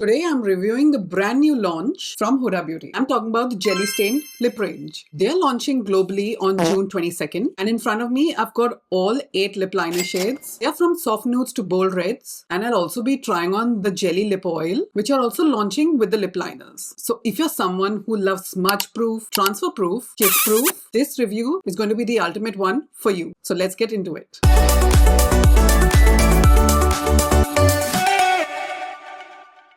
Today I'm reviewing the brand new launch from Huda Beauty. I'm talking about the Jelly Stained Lip Range. They're launching globally on June 22nd, and in front of me I've got all 8 lip liner shades. They're from soft nudes to bold reds, and I'll also be trying on the Jelly Lip Oil, which are also launching with the lip liners. So if you're someone who loves smudge-proof, transfer-proof, kiss-proof, this review is going to be the ultimate one for you. So let's get into it.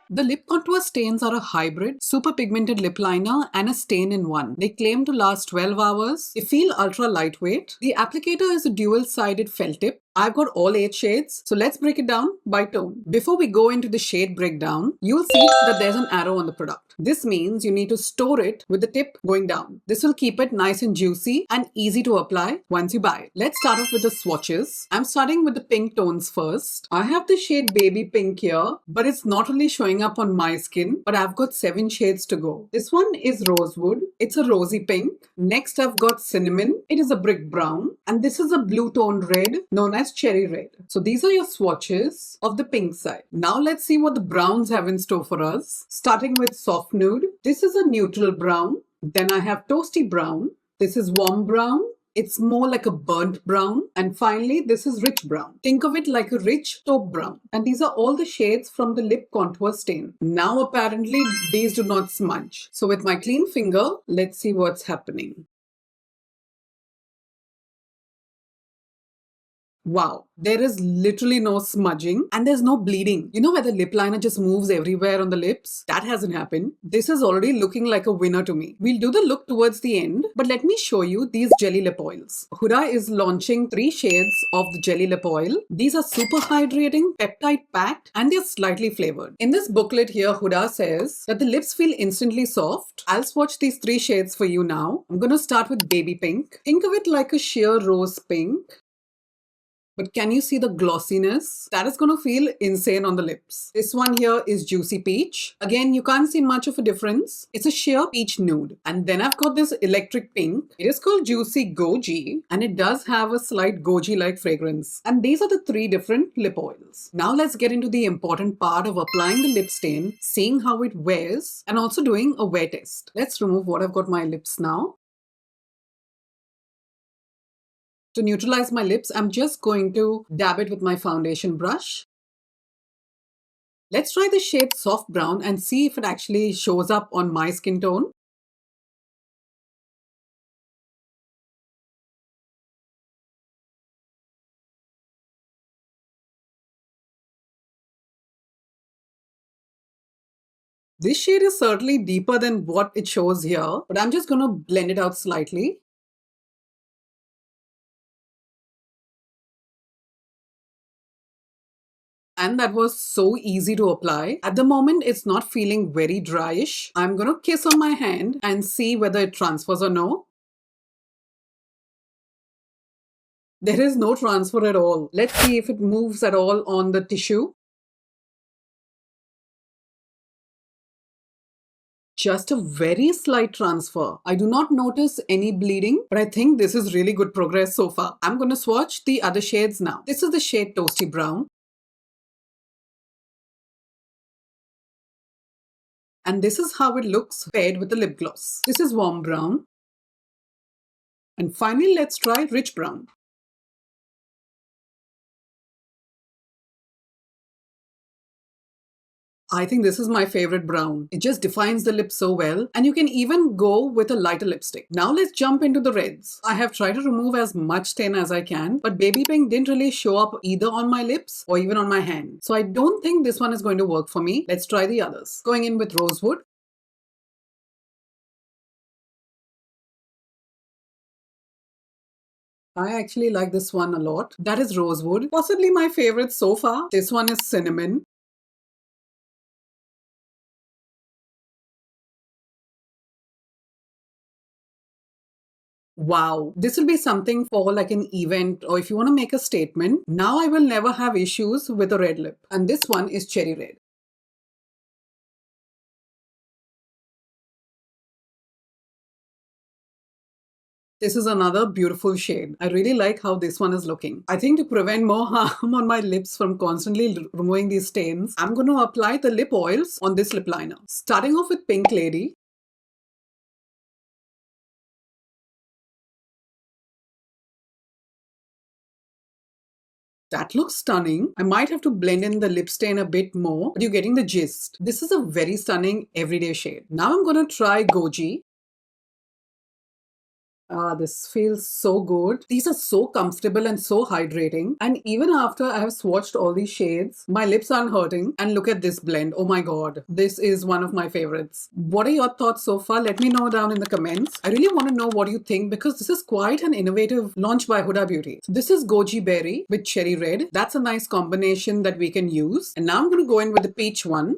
The lip contour stains are a hybrid, super pigmented lip liner and a stain in one. They claim to last 12 hours. They feel ultra lightweight. The applicator is a dual-sided felt tip. I've got all 8 shades, so let's break it down by tone. Before we go into the shade breakdown, you'll see that there's an arrow on the product. This means you need to store it with the tip going down. This will keep it nice and juicy and easy to apply once you buy it. Let's start off with the swatches. I'm starting with the pink tones first. I have the shade Baby Pink here, but it's not only showing up on my skin, but I've got 7 shades to go. This one is Rosewood. It's a rosy pink. Next I've got Cinnamon. It is a brick brown. And this is a blue toned red known as Cherry Red. So these are your swatches of the pink side. Now let's see what the browns have in store for us. Starting with Soft Nude. This is a neutral brown. Then I have Toasty Brown. This is Warm Brown. It's more like a burnt brown. And finally, this is Rich Brown. Think of it like a rich taupe brown. And these are all the shades from the lip contour stain. Now, apparently, these do not smudge. So with my clean finger, let's see what's happening. Wow, there is literally no smudging and there's no bleeding. You know where the lip liner just moves everywhere on the lips? That hasn't happened. This is already looking like a winner to me. We'll do the look towards the end, but let me show you these jelly lip oils. Huda is launching 3 shades of the jelly lip oil. These are super hydrating, peptide packed, and they're slightly flavored. In this booklet here, Huda says that the lips feel instantly soft. I'll swatch these 3 shades for you now. I'm gonna start with Baby Pink. Think of it like a sheer rose pink. But can you see the glossiness? That is going to feel insane on the lips. This one here is Juicy Peach. Again, you can't see much of a difference. It's a sheer peach nude. And then I've got this electric pink. It is called Juicy Goji, and it does have a slight goji-like fragrance. And these are the 3 different lip oils. Now let's get into the important part of applying the lip stain, seeing how it wears, and also doing a wear test. Let's remove what I've got my lips now. To neutralize my lips, I'm just going to dab it with my foundation brush. Let's try the shade Soft Brown and see if it actually shows up on my skin tone. This shade is certainly deeper than what it shows here, but I'm just going to blend it out slightly. And that was so easy to apply. At the moment, it's not feeling very dryish. I'm going to kiss on my hand and see whether it transfers or no. There is no transfer at all. Let's see if it moves at all on the tissue. Just a very slight transfer. I do not notice any bleeding, but I think this is really good progress so far. I'm going to swatch the other shades now. This is the shade Toasty Brown. And this is how it looks paired with the lip gloss. This is Warm Brown. And finally, let's try Rich Brown. I think this is my favorite brown. It just defines the lip so well, and you can even go with a lighter lipstick. Now let's jump into the reds. I have tried to remove as much stain as I can, but Baby Pink didn't really show up either on my lips or even on my hand. So I don't think this one is going to work for me. Let's try the others. Going in with Rosewood. I actually like this one a lot. That is Rosewood. Possibly my favorite so far. This one is Cinnamon. Wow, this will be something for like an event or if you want to make a statement. Now I will never have issues with a red lip. And this one is Cherry Red. This is another beautiful shade. I really like how this one is looking. I think to prevent more harm on my lips from constantly removing these stains, I'm going to apply the lip oils on this lip liner. Starting off with Pink Lady. That looks stunning. I might have to blend in the lip stain a bit more, but you're getting the gist. This is a very stunning everyday shade. Now I'm going to try Goji. This feels so good. These are so comfortable and so hydrating. And even after I have swatched all these shades, my lips aren't hurting. And look at this blend. Oh my god. This is one of my favorites. What are your thoughts so far? Let me know down in the comments. I really want to know what you think because this is quite an innovative launch by Huda Beauty. So this is Goji Berry with Cherry Red. That's a nice combination that we can use. And now I'm going to go in with the peach one.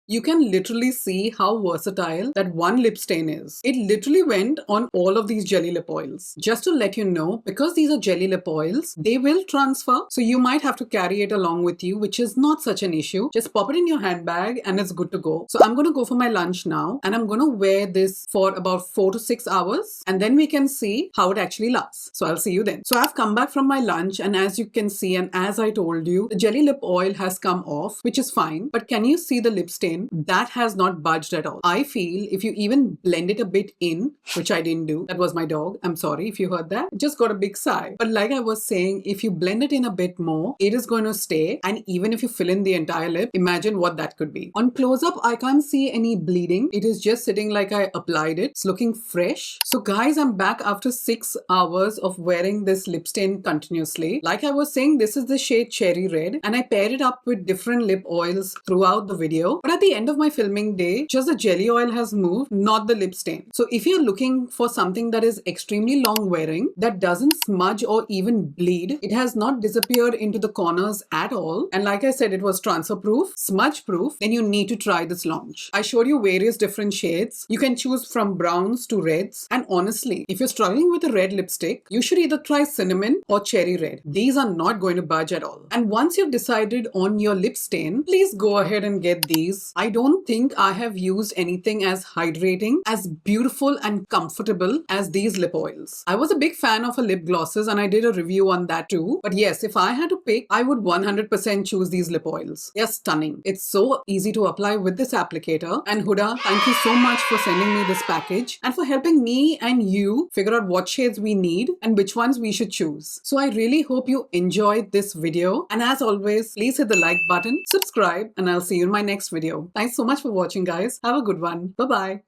You can literally see how versatile that one lip stain is. It literally went on all of these jelly lip oils. Just to let you know, because these are jelly lip oils, they will transfer. So you might have to carry it along with you, which is not such an issue. Just pop it in your handbag and it's good to go. So I'm going to go for my lunch now and I'm going to wear this for about 4 to 6 hours and then we can see how it actually lasts. So I'll see you then. So I've come back from my lunch and as you can see and as I told you, the jelly lip oil has come off, which is fine. But can you see the lip stain? That has not budged at all. I feel if you even blend it a bit in, which I didn't do, that was my dog. I'm sorry if you heard that. Just got a big sigh. But like I was saying, if you blend it in a bit more, it is going to stay. And even if you fill in the entire lip, imagine what that could be. On close-up, I can't see any bleeding. It is just sitting like I applied it. It's looking fresh. So guys, I'm back after 6 hours of wearing this lip stain continuously. Like I was saying, this is the shade Cherry Red. And I paired it up with different lip oils throughout the video. But at the end of my filming day, just the jelly oil has moved, not the lip stain. So if you're looking for something that is extremely long wearing, that doesn't smudge or even bleed, it has not disappeared into the corners at all, and like I said, it was transfer proof, smudge proof, then you need to try this launch. I showed you various different shades. You can choose from browns to reds, and honestly, if you're struggling with a red lipstick, you should either try cinnamon or cherry red. These are not going to budge at all. And once you've decided on your lip stain, please go ahead and get these. I don't think I have used anything as hydrating, as beautiful and comfortable as these lip oils. I was a big fan of lip glosses and I did a review on that too. But yes, if I had to pick, I would 100% choose these lip oils. They're stunning. It's so easy to apply with this applicator. And Huda, thank you so much for sending me this package and for helping me and you figure out what shades we need and which ones we should choose. So I really hope you enjoyed this video. And as always, please hit the like button, subscribe, and I'll see you in my next video. Thanks so much for watching, guys. Have a good one. Bye-bye.